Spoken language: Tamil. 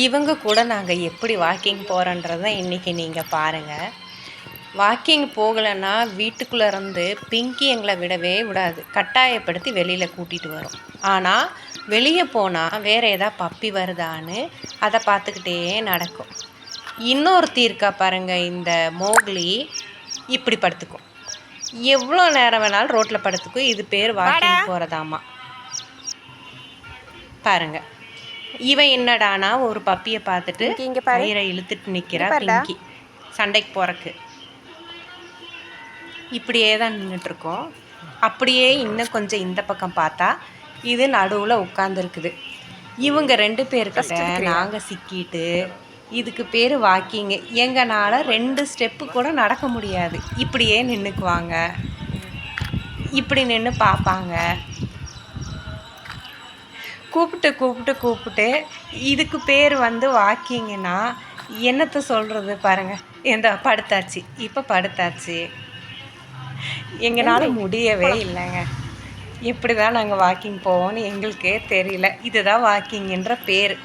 இவங்க கூட நாங்கள் எப்படி வாக்கிங் போகிறோன்றதை இன்றைக்கி நீங்கள் பாருங்கள். வாக்கிங் போகலைன்னா வீட்டுக்குள்ளே இருந்து பிங்கி எங்களை விடவே விடாது, கட்டாயப்படுத்தி வெளியில் கூட்டிகிட்டு வரும். ஆனால் வெளியே போனால் வேறு ஏதாவது பப்பி வருதான்னு அதை பார்த்துக்கிட்டே நடக்கும். இன்னொருத்தி இருக்கா பாருங்கள், இந்த மோக்லி இப்படி படுத்துக்கும். எவ்வளோ நேரம் வேணாலும் ரோட்டில் படுத்துக்கும். இது பேர் வாக்கிங் போகிறதாமா. பாருங்கள், இவன் என்னடானா ஒரு பப்பியை பார்த்துட்டு கயிறை இழுத்துட்டு நிற்கிறா பிங்கி சண்டைக்கு போகிறக்கு. இப்படியே தான் நின்றுட்டுருக்கோம். அப்படியே இன்னும் கொஞ்சம் இந்த பக்கம் பார்த்தா இது நடுவில் உட்காந்துருக்குது. இவங்க 2 பேர்கிட்ட நாங்கள் சிக்கிட்டு, இதுக்கு பேர் வாக்கிங்கு. எங்களால் 2 ஸ்டெப்பு கூட நடக்க முடியாது. இப்படியே நின்றுக்குவாங்க, இப்படி நின்று பார்ப்பாங்க. கூப்பிட்டு இதுக்கு பேர் வாக்கிங்கன்னா என்னத்தை சொல்கிறது பாருங்கள். படுத்தாச்சு, இப்போ படுத்தாச்சு. எங்களால் முடியவே இல்லைங்க. இப்படி தான் நாங்கள் வாக்கிங் போவோம்னு எங்களுக்கே தெரியல. இதுதான் வாக்கிங்குன்ற பேர்.